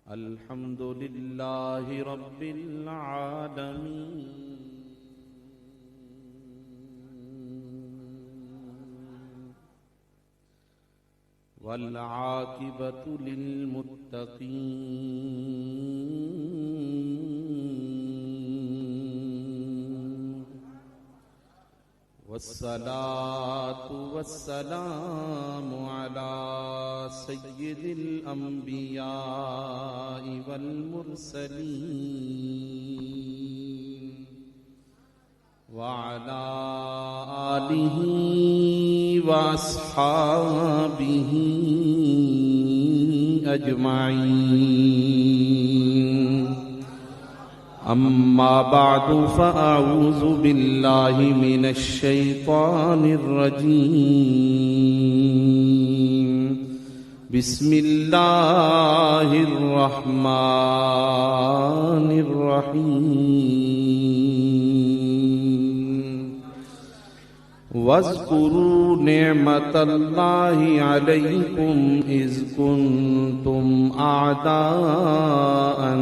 الحمد لله رب العالمين والعاقبة للمتقين والصلاة والسلام على سيد الأنبياء والمرسلين وعلى آله وأصحابه أجمعين أما بعد فأعوذ بالله من الشيطان الرجيم بسم الله الرحمن الرحيم واذكروا نعمة الله عليكم إذ كنتم أعداء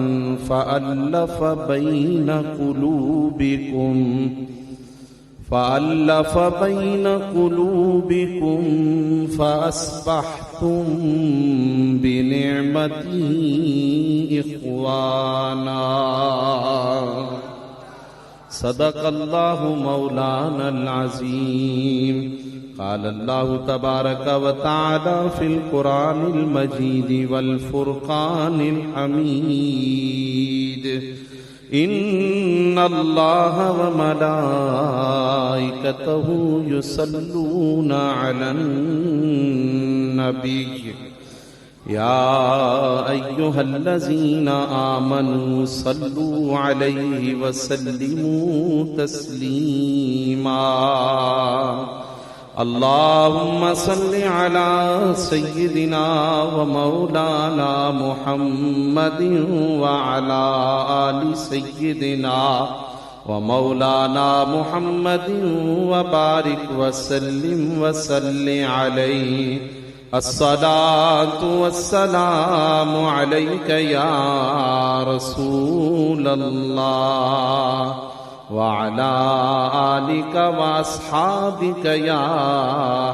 فألف بين قلوبكم فأصبحتم بنعمته إخوانا صدق الله مولانا العظيم قال الله تبارك وتعالى في القرآن المجيد والفرقان الحميد إن الله وملائكته يصلون على النبي يا أيها الذين آمنوا صلوا عليه وسلموا تسليما اللهم صل على سيدنا ومولانا محمد وعلى آل سيدنا ومولانا محمد وبارك وسلم عليه الصلاة والسلام عليك يا رسول الله وعلى آلك وأصحابك يا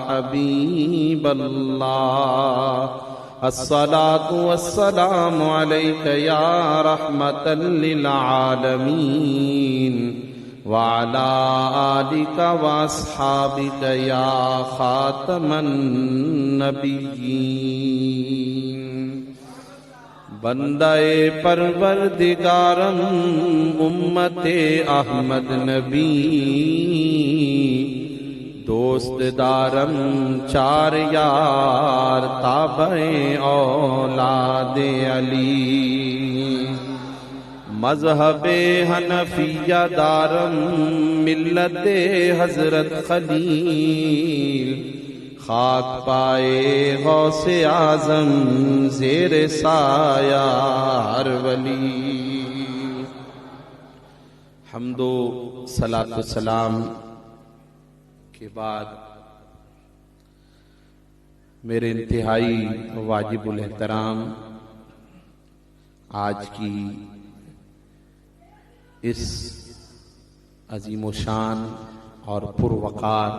حبيب الله الصلاة والسلام عليك يا رحمة للعالمين وعلى آلك وأصحابك يا خاتم النبيين بندہ پروردگارم امت احمد نبی دوست دارم چار یار تابع اولاد علی مذہب حنفیہ دارم ملت حضرت خلیل خاک پائے غوث اعظم زیر سایہ ہر ولی حمد و صلاۃ و سلام کے بعد میرے انتہائی واجب الاحترام آج کی اس عظیم و شان اور پروقار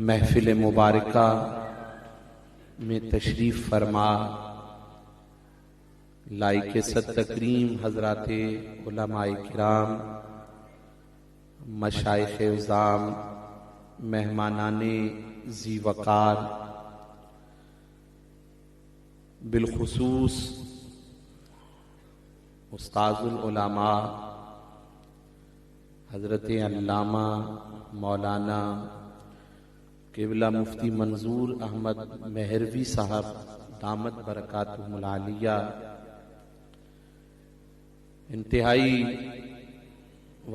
محفل مبارکہ میں تشریف فرما لائق صد تکریم حضرات علماء کرام مشائخ عظام مہمانان ذی وقار بالخصوص استاذ العلماء حضرت علامہ مولانا قبلہ مفتی منظور احمد مہروی صاحب دامت برکاتہم العالیہ انتہائی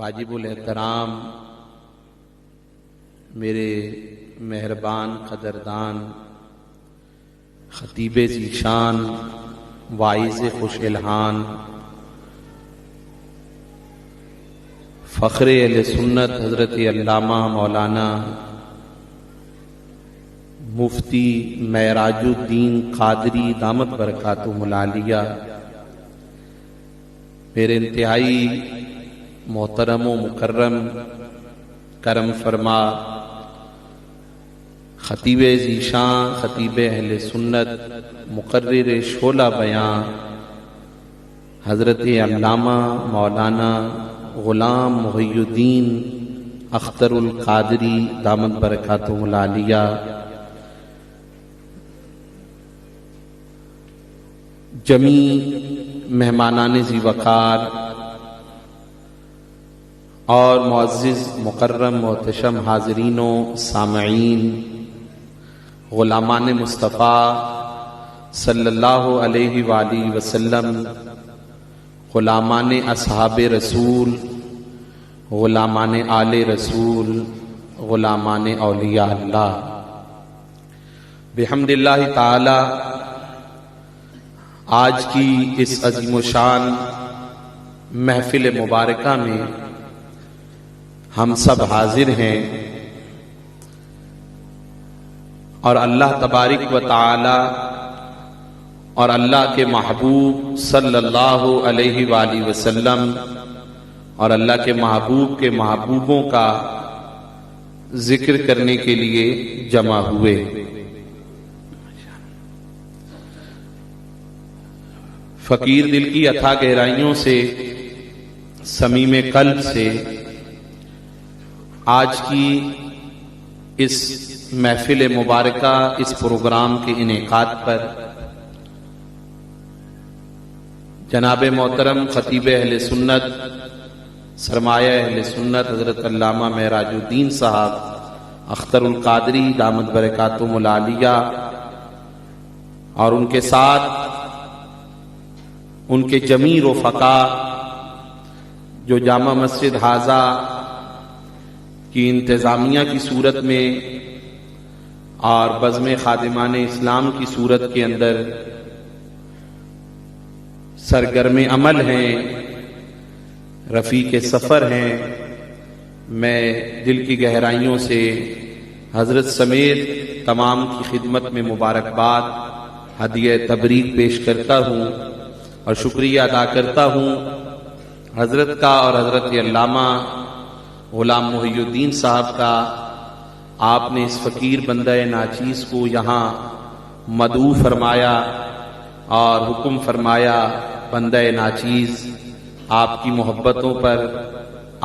واجب الاحترام میرے مہربان قدردان خطیب ذیشان واعظ خوش الحان فخر اہل سنت حضرت علامہ مولانا مفتی معراج الدین قادری دامت برکاتہ العالیہ، میرے انتہائی محترم و مکرم کرم فرما خطیب ذیشان، خطیب اہل سنت، مقرر شعلہ بیان حضرت علامہ مولانا غلام محی الدین اختر القادری دامت برکاتہ العالیہ، جمیع مہمانان ذی وقار اور معزز مکرم محتشم حاضرین و سامعین، غلامان مصطفیٰ صلی اللہ علیہ وآلہ وسلم، غلامان اصحاب رسول، غلامان آل رسول، غلامان اولیاء اللہ، بحمد اللہ تعالی آج کی اس عظیم و شان محفل مبارکہ میں ہم سب حاضر ہیں، اور اللہ تبارک و تعالی اور اللہ کے محبوب صلی اللہ علیہ وآلہ وسلم اور اللہ کے محبوب کے محبوبوں کا ذکر کرنے کے لیے جمع ہوئے۔ فقیر دل کی اتھا گہرائیوں سے، صمیم قلب سے آج کی اس محفل مبارکہ، اس پروگرام کے انعقاد پر جناب محترم خطیب اہل سنت، سرمایہ اہل سنت حضرت علامہ معراج الدین صاحب اختر القادری دامت برکاتہ العالیہ، اور ان کے ساتھ ان کے جمیع رفقا جو جامع مسجد حاضہ کی انتظامیہ کی صورت میں اور بزم خادمان اسلام کی صورت کے اندر سرگرم عمل ہیں، رفیق سفر ہیں، میں دل کی گہرائیوں سے حضرت سمیت تمام کی خدمت میں مبارکباد، ہدیہ تبریک پیش کرتا ہوں اور شکریہ ادا کرتا ہوں حضرت کا اور حضرت علامہ غلام محی الدین صاحب کا۔ آپ نے اس فقیر بندہ ناچیز کو یہاں مدعو فرمایا اور حکم فرمایا، بندہ ناچیز آپ کی محبتوں پر،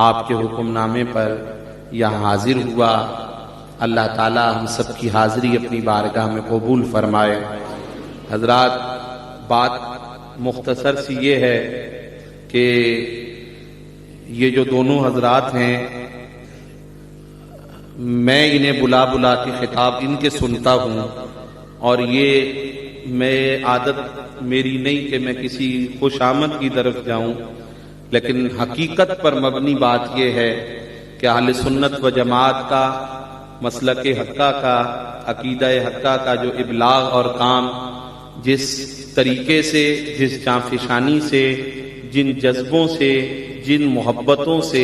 آپ کے حکم نامے پر یہاں حاضر ہوا۔ اللہ تعالی ہم سب کی حاضری اپنی بارگاہ میں قبول فرمائے۔ حضرات، بات مختصر سی یہ ہے کہ یہ جو دونوں حضرات ہیں، میں انہیں بلا بلا کے خطاب ان کے سنتا ہوں، اور یہ میں عادت میری نہیں کہ میں کسی خوش آمد کی طرف جاؤں، لیکن حقیقت پر مبنی بات یہ ہے کہ اہل سنت و جماعت کا، مسلک حقہ کا، عقیدہ حقہ کا جو ابلاغ اور کام جس طریقے سے، جس جانفشانی سے، جن جذبوں سے، جن محبتوں سے،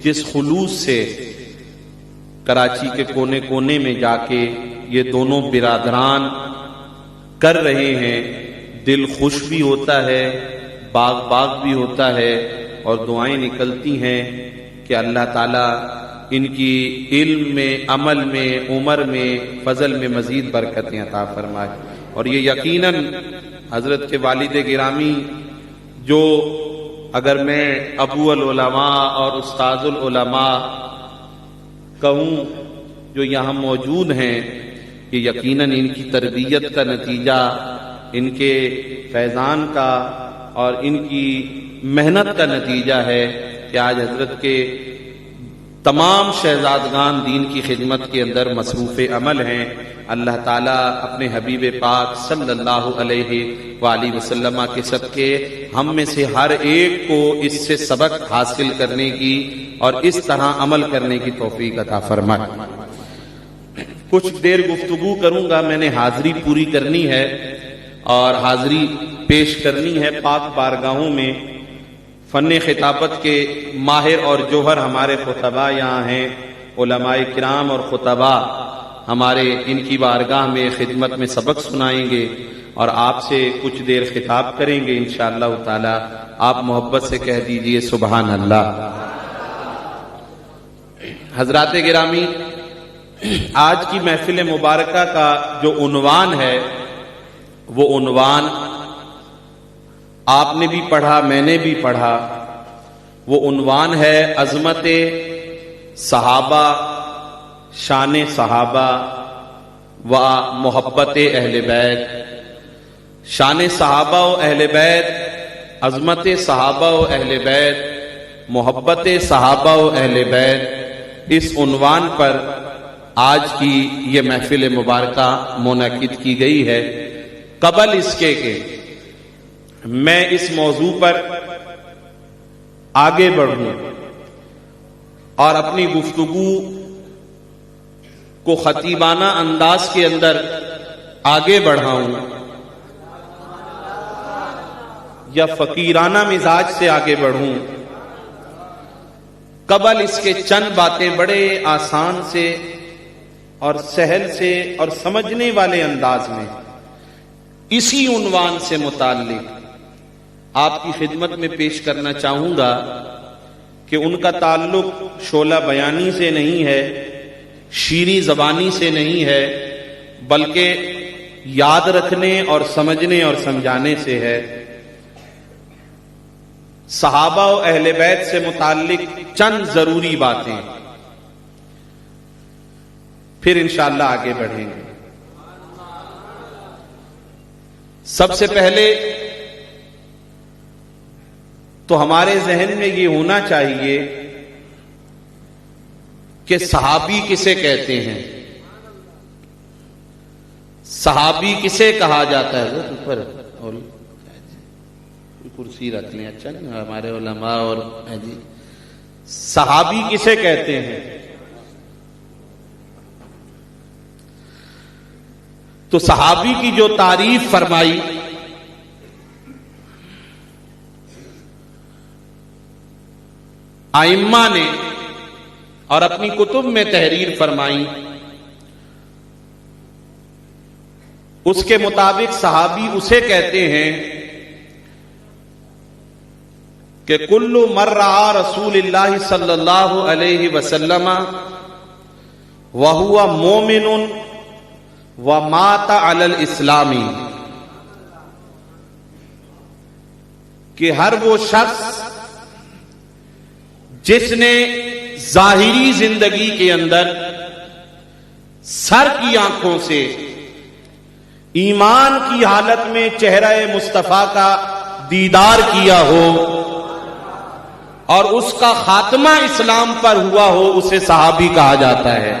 جس خلوص سے کراچی کے کونے کونے میں جا کے یہ دونوں برادران کر رہے ہیں، دل خوش بھی ہوتا ہے، باغ باغ بھی ہوتا ہے، اور دعائیں نکلتی ہیں کہ اللہ تعالیٰ ان کی علم میں، عمل میں، عمر میں، فضل میں مزید برکتیں عطا فرمائے۔ اور یہ یقیناً حضرت کے والد گرامی، جو اگر میں ابو العلماء اور استاذ العلماء کہوں جو یہاں موجود ہیں، کہ یقیناً ان کی تربیت کا نتیجہ، ان کے فیضان کا اور ان کی محنت کا نتیجہ ہے کہ آج حضرت کے تمام شہزادگان دین کی خدمت کے اندر مصروف عمل ہیں۔ اللہ تعالیٰ اپنے حبیب پاک صلی اللہ علیہ وآلہ وسلم کے صدقے ہم میں سے ہر ایک کو اس سے سبق حاصل کرنے کی اور اس طرح عمل کرنے کی توفیق عطا فرمائے۔ کچھ دیر گفتگو کروں گا، میں نے حاضری پوری کرنی ہے اور حاضری پیش کرنی ہے پاک بارگاہوں میں۔ فن خطابت کے ماہر اور جوہر ہمارے خطباء یہاں ہیں، علماء کرام اور خطباء ہمارے ان کی بارگاہ میں خدمت میں سبق سنائیں گے اور آپ سے کچھ دیر خطاب کریں گے انشاءاللہ تعالی. آپ محبت سے کہہ دیجئے سبحان اللہ. حضرات گرامی، آج کی محفل مبارکہ کا جو عنوان ہے وہ عنوان آپ نے بھی پڑھا، میں نے بھی پڑھا. وہ عنوان ہے عظمت صحابہ، شان صحابہ و محبت اہل بیت. شان صحابہ و اہل بیت، عظمت صحابہ و اہل بیت، محبت صحابہ و اہل بیت، اس عنوان پر آج کی یہ محفل مبارکہ منعقد کی گئی ہے. قبل اس کے کہ میں اس موضوع پر آگے بڑھوں اور اپنی گفتگو کو خطیبانہ انداز کے اندر آگے بڑھاؤں یا فقیرانہ مزاج سے آگے بڑھوں، قبل اس کے چند باتیں بڑے آسان سے اور سہل سے اور سمجھنے والے انداز میں اسی عنوان سے متعلق آپ کی خدمت میں پیش کرنا چاہوں گا کہ ان کا تعلق شعلہ بیانی سے نہیں ہے، شیریں زبانی سے نہیں ہے، بلکہ یاد رکھنے اور سمجھنے اور سمجھانے سے ہے. صحابہ و اہل بیت سے متعلق چند ضروری باتیں، پھر انشاءاللہ آگے بڑھیں گے. سب سے پہلے تو ہمارے ذہن میں یہ ہونا چاہیے کہ صحابی کسے کہتے ہیں، صحابی کسے کہا جاتا ہے. اوپر کرسی رکھ لیں، اچھا نا ہمارے علماء. اور صحابی کسے کہتے ہیں؟ تو صحابی کی جو تعریف فرمائی ائمہ نے اور اپنی کتب میں تحریر فرمائی، اس کے مطابق صحابی اسے کہتے ہیں کہ کل من رأى رسول اللہ صلی اللہ علیہ وسلم وهو مومن ومات علی الاسلام، کہ ہر وہ شخص جس نے ظاہری زندگی کے اندر سر کی آنکھوں سے ایمان کی حالت میں چہرہ مصطفیٰ کا دیدار کیا ہو اور اس کا خاتمہ اسلام پر ہوا ہو، اسے صحابی کہا جاتا ہے.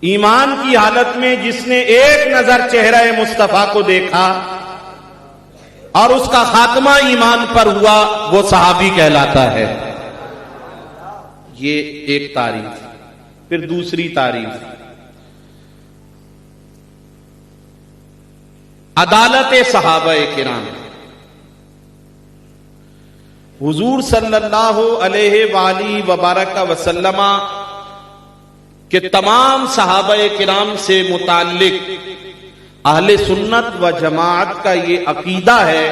ایمان کی حالت میں جس نے ایک نظر چہرہ مصطفیٰ کو دیکھا اور اس کا خاتمہ ایمان پر ہوا، وہ صحابی کہلاتا ہے. یہ ایک تعریف. پھر دوسری تعریف، عدالت صحابہ کرام. حضور صلی اللہ علیہ وآلہ وبارک وسلم کہ تمام صحابہ کرام سے متعلق اہل سنت و جماعت کا یہ عقیدہ ہے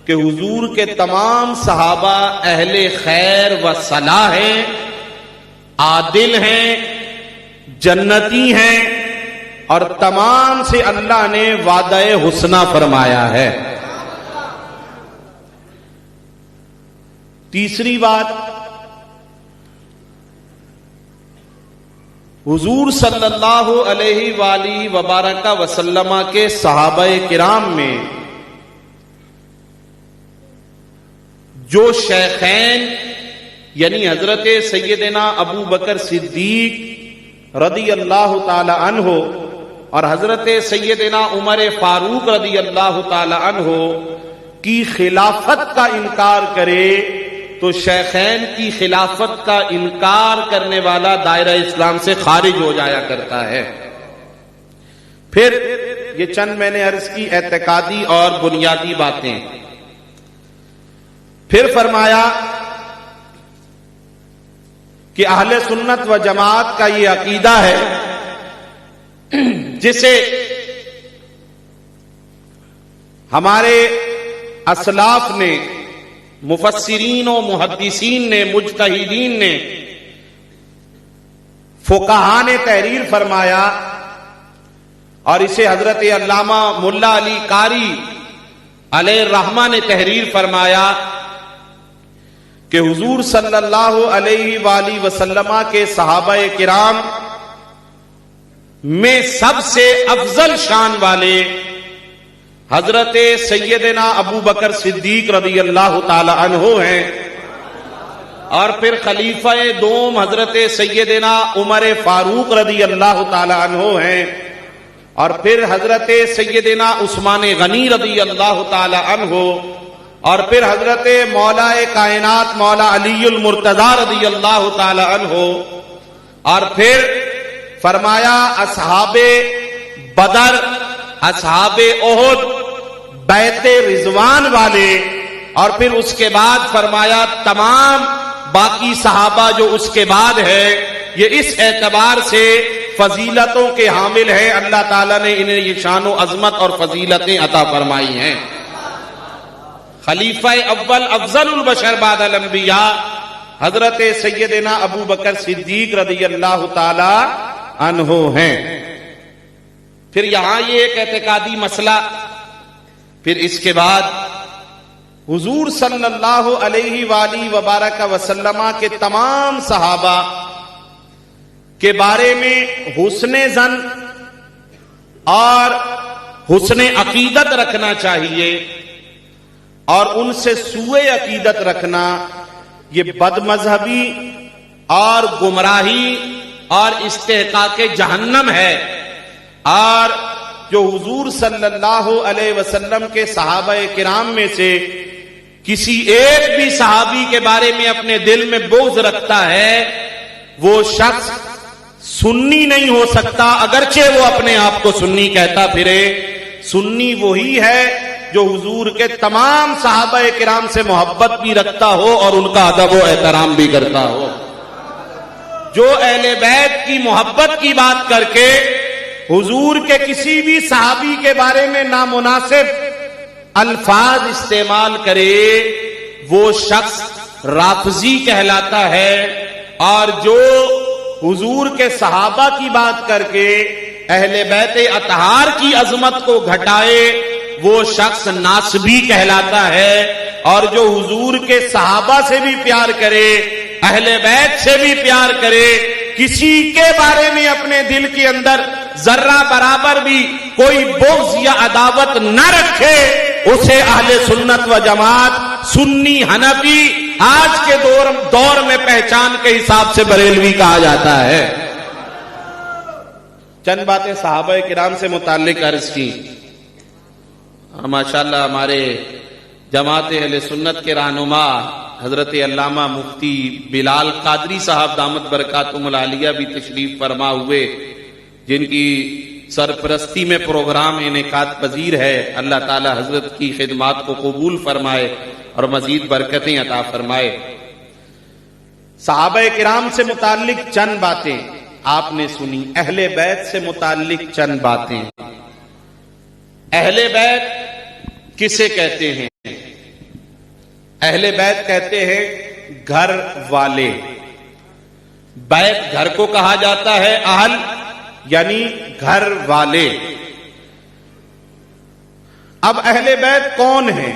کہ حضور کے تمام صحابہ اہل خیر و صلاح ہیں، عادل ہیں، جنتی ہیں، اور تمام سے اللہ نے وعدہ حسنہ فرمایا ہے. تیسری بات، حضور صلی اللہ علیہ وآلہ وبارک وسلم کے صحابہ کرام میں جو شیخین یعنی حضرت سیدنا ابو بکر صدیق رضی اللہ تعالی عنہ اور حضرت سیدنا عمر فاروق رضی اللہ تعالی عنہ کی خلافت کا انکار کرے تو شیخین کی خلافت کا انکار کرنے والا دائرہ اسلام سے خارج ہو جایا کرتا ہے. پھر یہ چند میں نے عرض کی اعتقادی اور بنیادی باتیں. پھر فرمایا کہ اہل سنت و جماعت کا یہ عقیدہ ہے جسے ہمارے اسلاف نے، مفسرین و محدثین نے، مجتہدین نے، فقہا نے تحریر فرمایا، اور اسے حضرت علامہ ملا علی قاری علیہ الرحمہ نے تحریر فرمایا کہ حضور صلی اللہ علیہ وآلہ وسلم کے صحابہ کرام میں سب سے افضل شان والے حضرت سیدنا ابو بکر صدیق رضی اللہ تعالی عنہ ہیں، اور پھر خلیفہ دوم حضرت سیدنا عمر فاروق رضی اللہ تعالی عنہ ہیں، اور پھر حضرت سیدنا عثمان غنی رضی اللہ تعالی عنہ، اور پھر حضرت مولا کائنات مولا علی المرتضی رضی اللہ تعالی عنہ، اور پھر فرمایا اصحاب بدر، اصحاب احد، بیعت رضوان والے، اور پھر اس کے بعد فرمایا تمام باقی صحابہ جو اس کے بعد ہے، یہ اس اعتبار سے فضیلتوں کے حامل ہیں، اللہ تعالیٰ نے انہیں یہ شان و عظمت اور فضیلتیں عطا فرمائی ہیں۔ خلیفہ اول افضل البشر بعد الانبیاء حضرت سیدنا ابو بکر صدیق رضی اللہ تعالی عنہ ہیں۔ پھر یہاں یہ ایک اعتقادی مسئلہ، پھر اس کے بعد حضور صلی اللہ علیہ وآلہ وبارک وسلم کے تمام صحابہ کے بارے میں حسن ظن اور حسن عقیدت رکھنا چاہیے، اور ان سے سوء عقیدت رکھنا یہ بد مذہبی اور گمراہی اور استحقاق جہنم ہے۔ اور جو حضور صلی اللہ علیہ وسلم کے صحابہ کرام میں سے کسی ایک بھی صحابی کے بارے میں اپنے دل میں بغض رکھتا ہے، وہ شخص سنی نہیں ہو سکتا، اگرچہ وہ اپنے آپ کو سنی کہتا پھرے۔ سنی وہی ہے جو حضور کے تمام صحابہ کرام سے محبت بھی رکھتا ہو اور ان کا ادب و احترام بھی کرتا ہو، جو اہل بیت کی محبت کی بات کر کے حضور کے کسی بھی صحابی کے بارے میں نامناسب الفاظ استعمال کرے، وہ شخص رافضی کہلاتا ہے، اور جو حضور کے صحابہ کی بات کر کے اہل بیت اطہار کی عظمت کو گھٹائے، وہ شخص ناسبی کہلاتا ہے، اور جو حضور کے صحابہ سے بھی پیار کرے، اہل بیت سے بھی پیار کرے، کسی کے بارے میں اپنے دل کے اندر ذرہ برابر بھی کوئی بغض یا عداوت نہ رکھے، اسے اہل سنت و جماعت، سنی، حنفی، آج کے دور میں پہچان کے حساب سے بریلوی کہا جاتا ہے۔ چند باتیں صحابہ کرام سے متعلق عرض کی۔ ماشاءاللہ ہمارے جماعت اہل سنت کے رہنما حضرت علامہ مفتی بلال قادری صاحب دامت برکاتہم العالیہ بھی تشریف فرما ہوئے، جن کی سرپرستی میں پروگرام انعقاد پذیر ہے۔ اللہ تعالی حضرت کی خدمات کو قبول فرمائے اور مزید برکتیں عطا فرمائے۔ صحابہ کرام سے متعلق چند باتیں آپ نے سنی، اہل بیت سے متعلق چند باتیں۔ اہل بیت کسے کہتے ہیں؟ اہل بیت کہتے ہیں گھر والے۔ بیت گھر کو کہا جاتا ہے، اہل یعنی گھر والے۔ اب اہل بیت کون ہیں؟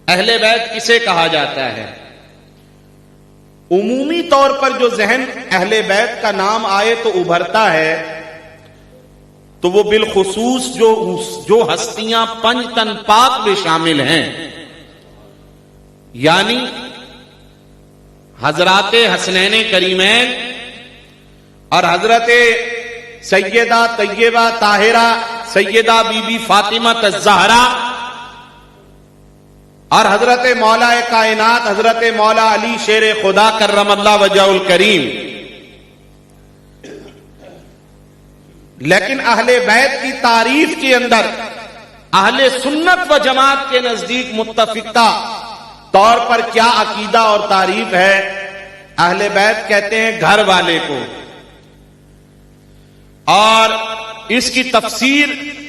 اہل بیت کسے کہا جاتا ہے؟ عمومی طور پر جو ذہن اہل بیت کا نام آئے تو ابھرتا ہے، تو وہ بالخصوص جو ہستیاں پنج تن پاک میں شامل ہیں، یعنی حضرات حسنین کریمین اور حضرت سیدہ طیبہ طاہرہ سیدہ بی بی فاطمہ الزہرا اور حضرت مولا کائنات حضرت مولا علی شیر خدا کرم اللہ وجہہ الکریم۔ لیکن اہل بیت کی تعریف کے اندر اہل سنت و جماعت کے نزدیک متفقہ طور پر کیا عقیدہ اور تعریف ہے؟ اہل بیت کہتے ہیں گھر والے کو، اور اس کی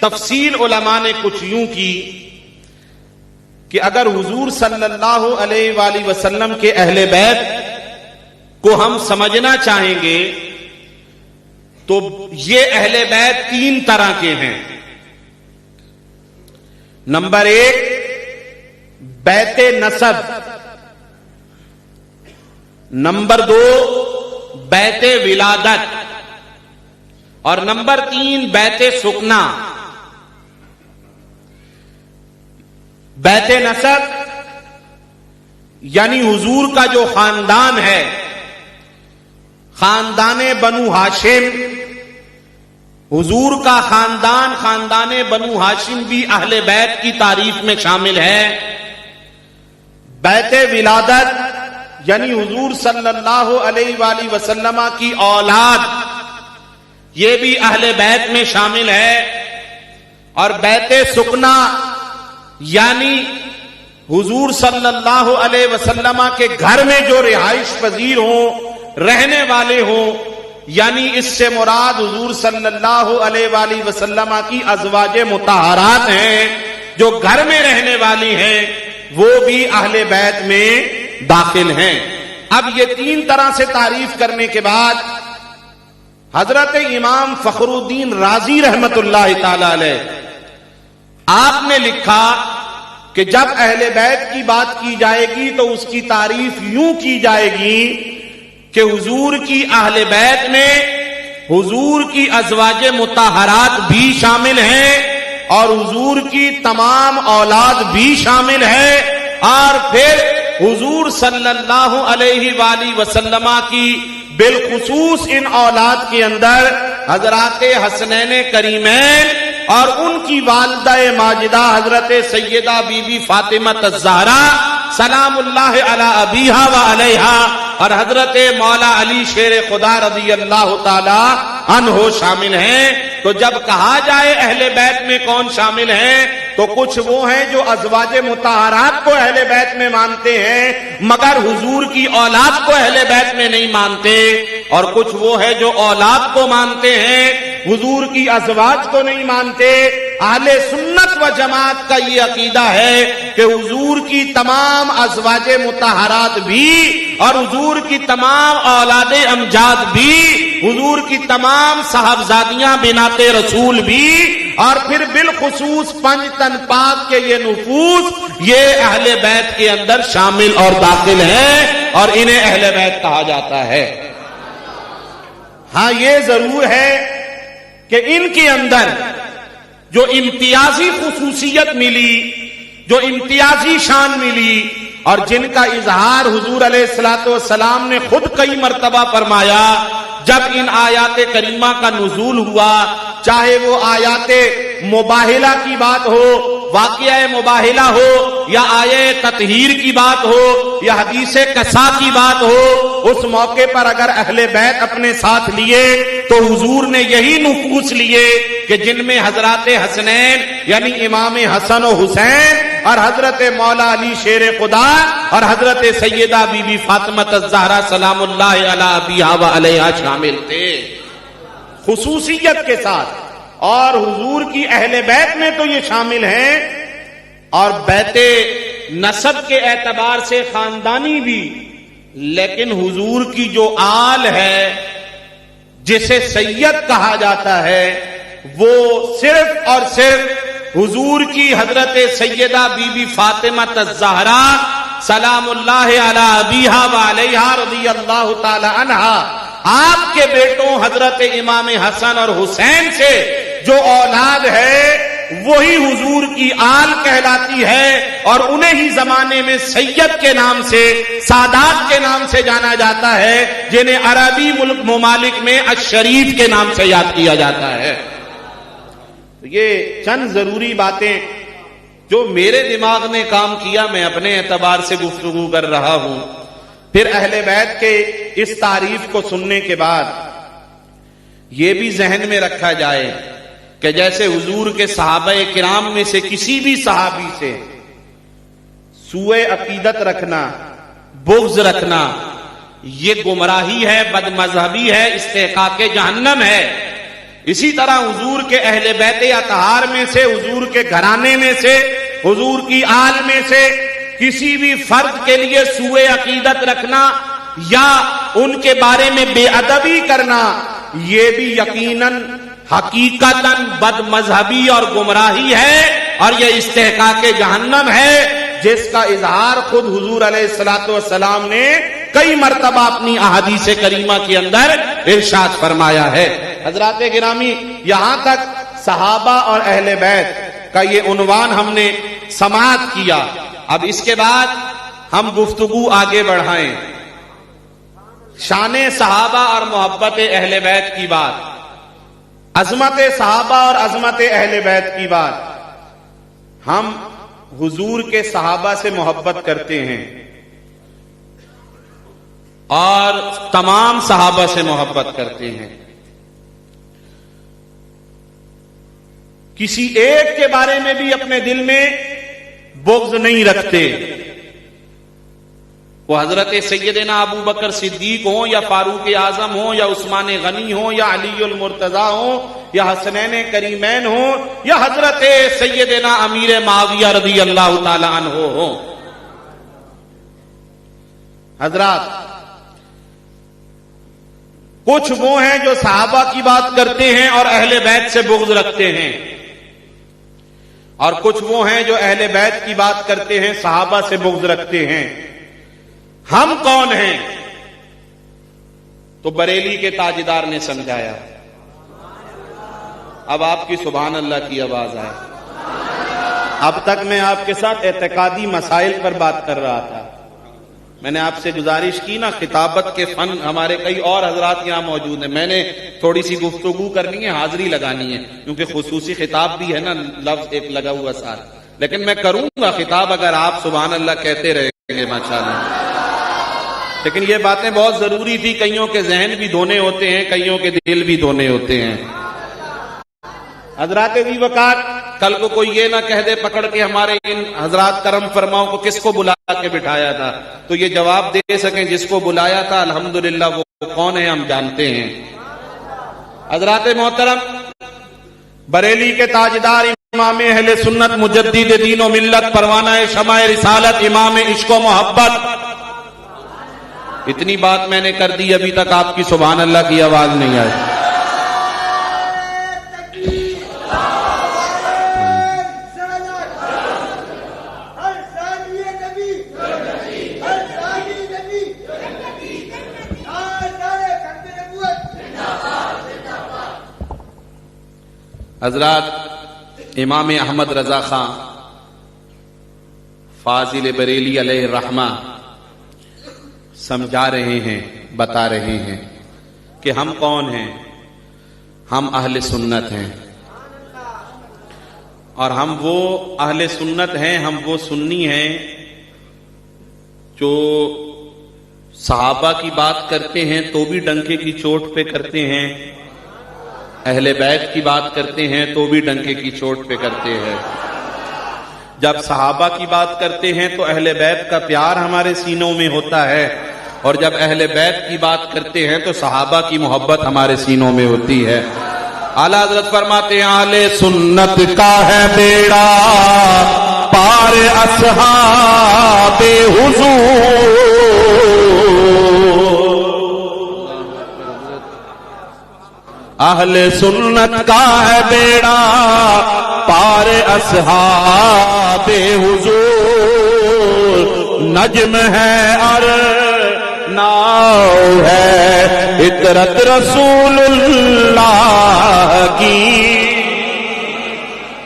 تفصیل علماء نے کچھ یوں کی کہ اگر حضور صلی اللہ علیہ وآلہ وسلم کے اہل بیت کو ہم سمجھنا چاہیں گے تو یہ اہل بیت 3 طرح کے ہیں۔ نمبر 1 بیت نسب، نمبر 2 بیت ولادت، اور نمبر 3 بیت سکنا۔ بیت نسب یعنی حضور کا جو خاندان ہے، خاندان بنو ہاشم، حضور کا خاندان بنو ہاشم بھی اہل بیت کی تعریف میں شامل ہے۔ بیت ولادت یعنی حضور صلی اللہ علیہ وآلہ وسلم کی اولاد، یہ بھی اہل بیت میں شامل ہے۔ اور بیت سکنا یعنی حضور صلی اللہ علیہ وسلم کے گھر میں جو رہائش پذیر ہوں، رہنے والے ہوں، یعنی اس سے مراد حضور صلی اللہ علیہ وآلہ وسلم کی ازواج مطہرات ہیں، جو گھر میں رہنے والی ہیں، وہ بھی اہل بیت میں داخل ہیں۔ اب یہ 3 طرح سے تعریف کرنے کے بعد حضرت امام فخر الدین رازی رحمت اللہ تعالی علیہ آپ نے لکھا کہ جب اہل بیت کی بات کی جائے گی تو اس کی تعریف یوں کی جائے گی کہ حضور کی اہل بیت میں حضور کی ازواج مطہرات بھی شامل ہیں، اور حضور کی تمام اولاد بھی شامل ہے، اور پھر حضور صلی اللہ علیہ وآلہ وسلم کی بالخصوص ان اولاد کے اندر حضرات حسنین کریمین اور ان کی والدہ ماجدہ حضرت سیدہ بی بی فاطمہ الزہرا سلام اللہ علی ابیہا و علیہا اور حضرت مولا علی شیر خدا رضی اللہ تعالی عنہ شامل ہیں۔ تو جب کہا جائے اہل بیت میں کون شامل ہیں تو کچھ وہ ہیں جو ازواج مطہرات کو اہل بیت میں مانتے ہیں مگر حضور کی اولاد کو اہل بیت میں نہیں مانتے، اور کچھ وہ ہے جو اولاد کو مانتے ہیں حضور کی ازواج کو نہیں مانتے۔ اہل سنت و جماعت کا یہ عقیدہ ہے کہ حضور کی تمام ازواج مطہرات بھی اور حضور کی تمام اولاد امجاد بھی، حضور کی تمام صاحبزادیاں بنات رسول بھی، اور پھر بالخصوص 5 تن پاک کے یہ نفوس یہ اہل بیت کے اندر شامل اور داخل ہیں، اور انہیں اہل بیت کہا جاتا ہے۔ ہاں یہ ضرور ہے کہ ان کے اندر جو امتیازی خصوصیت ملی، جو امتیازی شان ملی، اور جن کا اظہار حضور علیہ الصلوۃ والسلام نے خود کئی مرتبہ فرمایا جب ان آیات کریمہ کا نزول ہوا، چاہے وہ آیات مباہلہ کی بات ہو، واقعہ مباہلہ ہو، یا آیہ تطہیر کی بات ہو، یا حدیث قصا کی بات ہو، اس موقع پر اگر اہل بیت اپنے ساتھ لیے تو حضور نے یہی نفوس لیے کہ جن میں حضرات حسنین یعنی امام حسن و حسین اور حضرت مولا علی شیر خدا اور حضرت سیدہ بی بی فاطمہ الزہرا سلام اللہ علی ابیہا و علیہا شامل تھے خصوصیت کے ساتھ، اور حضور کی اہل بیت میں تو یہ شامل ہیں، اور بیت نسب کے اعتبار سے خاندانی بھی، لیکن حضور کی جو آل ہے جسے سید کہا جاتا ہے وہ صرف اور صرف حضور کی حضرت سیدہ بی بی فاطمہ الزہرا سلام اللہ علی ابیہا و علیہا رضی اللہ تعالی عنہا آپ کے بیٹوں حضرت امام حسن اور حسین سے جو اولاد ہے وہی حضور کی آل کہلاتی ہے، اور انہیں ہی زمانے میں سید کے نام سے، سادات کے نام سے جانا جاتا ہے، جنہیں عربی ملک ممالک میں الشریف کے نام سے یاد کیا جاتا ہے۔ یہ چند ضروری باتیں جو میرے دماغ نے کام کیا، میں اپنے اعتبار سے گفتگو کر رہا ہوں۔ پھر اہل بیت کے اس تعریف کو سننے کے بعد یہ بھی ذہن میں رکھا جائے کہ جیسے حضور کے صحابہ کرام میں سے کسی بھی صحابی سے سوء عقیدت رکھنا، بغض رکھنا، یہ گمراہی ہے، بد مذہبی ہے، استحقاق جہنم ہے۔ اسی طرح حضور کے اہل بیت اطہار میں سے، حضور کے گھرانے میں سے، حضور کی آل میں سے کسی بھی فرد کے لیے سوء عقیدت رکھنا یا ان کے بارے میں بے ادبی کرنا، یہ بھی یقیناً حقیقتاً بد مذہبی اور گمراہی ہے، اور یہ استحقاق جہنم ہے، جس کا اظہار خود حضور علیہ الصلوۃ والسلام نے کئی مرتبہ اپنی احادیث کریمہ کے اندر ارشاد فرمایا ہے۔ حضرات گرامی، یہاں تک صحابہ اور اہل بیت کا یہ عنوان ہم نے سماعت کیا۔ اب اس کے بعد ہم گفتگو آگے بڑھائیں، شان صحابہ اور محبت اہل بیت کی بات، عظمت صحابہ اور عظمت اہل بیت کی بات۔ ہم حضور کے صحابہ سے محبت کرتے ہیں اور تمام صحابہ سے محبت کرتے ہیں، کسی ایک کے بارے میں بھی اپنے دل میں بغض نہیں رکھتے، وہ حضرت سیدنا ابو بکر صدیق ہوں یا فاروق اعظم ہوں یا عثمان غنی ہوں یا علی المرتضیٰ ہوں یا حسنین کریمین ہوں یا حضرت سیدنا امیر معاویہ رضی اللہ تعالی عنہ ہوں۔ حضرات، کچھ وہ ہیں جو صحابہ کی بات کرتے ہیں اور اہل بیت سے بغض رکھتے ہیں، اور کچھ وہ ہیں جو اہل بیت کی بات کرتے ہیں، صحابہ سے بغض رکھتے ہیں۔ ہم کون ہیں؟ تو بریلی کے تاجدار نے سمجھایا۔ اب آپ کی سبحان اللہ کی آواز آئے۔ اب تک میں آپ کے ساتھ اعتقادی مسائل پر بات کر رہا تھا، میں نے آپ سے گزارش کی نا، خطابت کے فن ہمارے کئی اور حضرات یہاں موجود ہیں، میں نے تھوڑی سی گفتگو کرنی ہے، حاضری لگانی ہے، کیونکہ خصوصی خطاب بھی ہے نا، لفظ ایک لگا ہوا ساتھ، لیکن میں کروں گا خطاب اگر آپ سبحان اللہ کہتے رہیں گے ماشاءاللہ۔ لیکن یہ باتیں بہت ضروری تھی، کئیوں کے ذہن بھی دھونے ہوتے ہیں، کئیوں کے دل بھی دھونے ہوتے ہیں۔ حضرات بھی وقار، کل کو کوئی یہ نہ کہہ دے پکڑ کے ہمارے ان حضرات کرم فرماؤ کو کس کو بلا کے بٹھایا تھا، تو یہ جواب دے سکیں جس کو بلایا تھا الحمدللہ وہ کون ہے ہم جانتے ہیں۔ حضرات محترم، بریلی کے تاجدار امام اہل سنت مجدد دین و ملت پروانہ شمع رسالت امام عشق و محبت، اتنی بات میں نے کر دی، ابھی تک آپ کی سبحان اللہ کی آواز نہیں آئی۔ حضرات، امام احمد رضا خان فاضل بریلی علیہ الرحمہ سمجھا رہے ہیں، بتا رہے ہیں کہ ہم کون ہیں۔ ہم اہل سنت ہیں، اور ہم وہ اہل سنت ہیں، ہم وہ سنی ہیں جو صحابہ کی بات کرتے ہیں تو بھی ڈنکے کی چوٹ پہ کرتے ہیں، اہل بیت کی بات کرتے ہیں تو بھی ڈنکے کی چوٹ پہ کرتے ہیں۔ جب صحابہ کی بات کرتے ہیں تو اہل بیت کا پیار ہمارے سینوں میں ہوتا ہے، اور جب اہل بیت کی بات کرتے ہیں تو صحابہ کی محبت ہمارے سینوں میں ہوتی ہے۔ اعلیٰ حضرت فرماتے ہیں اہل سنت کا ہے بیڑا پار اصحاب حضور، اہل سنت کا ہے بیڑا پار اصحاب حضور، نجم ہے اور ناؤ ہے اطرت رسول اللہ کی۔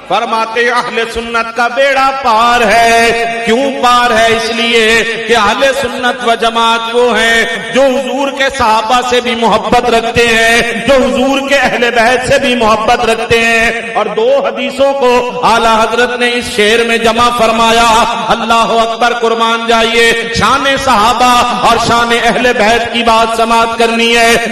فرماتے اہل سنت کا بیڑا پار ہے، کیوں پار ہے؟ اس لیے کہ اہل سنت و جماعت وہ ہیں جو حضور کے صحابہ سے بھی محبت رکھتے ہیں، جو حضور کے اہل بیت سے بھی محبت رکھتے ہیں۔ اور دو حدیثوں کو اعلیٰ حضرت نے اس شعر میں جمع فرمایا، اللہ اکبر، قربان جائیے، شان صحابہ اور شان اہل بیت کی بات سماعت کرنی ہے۔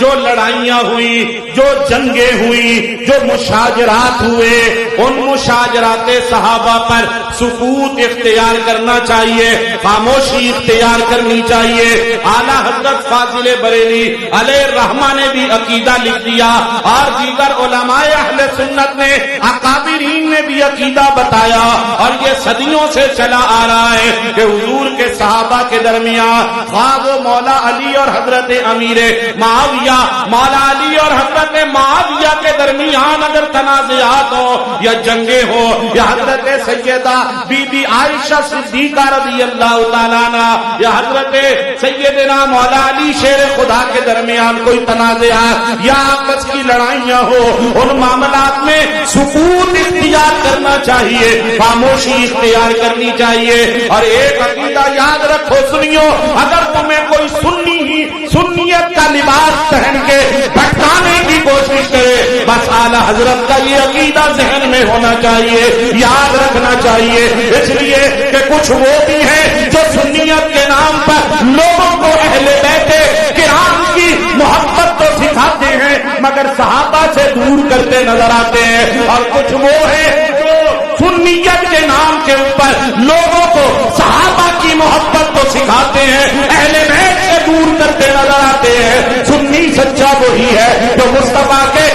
جو لڑائیاں ہوئی، جو جنگیں ہوئی، جو مشاجرات ہوئے، ان مشاجرات صحابہ پر سکوت اختیار کرنا چاہیے، خاموشی اختیار کرنی چاہیے۔ اعلیٰ حضرت فاضل بریلی علیہ الرحمہ نے بھی عقیدہ لکھ دیا، اور دیگر علماء اہل سنت نے، اکابرین نے بھی عقیدہ بتایا، اور یہ صدیوں سے چلا آ رہا ہے کہ حضور کے صحابہ کے درمیان خواہ وہ مولا علی اور حضرت امیر معاویہ، مولا علی اور حضرت معاویہ کے درمیان اگر تنازعات ہو یا جنگیں ہو، یا حضرت سیدہ بی بی عائشہ صدیقہ رضی اللہ تعالیٰ عنہ یا حضرت سیدنا مولا علی شیر خدا کے درمیان کوئی تنازعات یا آپس کی لڑائیاں ہو، ان معاملات میں سکوت اختیار کرنا چاہیے، خاموشی اختیار کرنی چاہیے۔ اور ایک عقیدہ یاد رکھو سنیو، اگر تمہیں کوئی سنی ہی سنیت کا لباس پہن کے بھٹکانے کی کوشش کرے، بس اعلیٰ حضرت کا یہ عقیدہ ذہن میں ہونا چاہیے، یاد رکھنا چاہیے۔ اس لیے کہ کچھ وہ بھی ہیں جو سنیت کے نام پر لوگوں کو اہل بیت کرام کی محبت تو سکھاتے ہیں مگر صحابہ سے دور کرتے نظر آتے ہیں، اور کچھ وہ ہیں جو سنیت کے نام کے اوپر لوگوں کو صحابہ کی محبت تو سکھاتے ہیں، اہل بیت سے دور کرتے نظر آتے ہیں۔ سنی سچا وہی ہے جو مصطفیٰ کے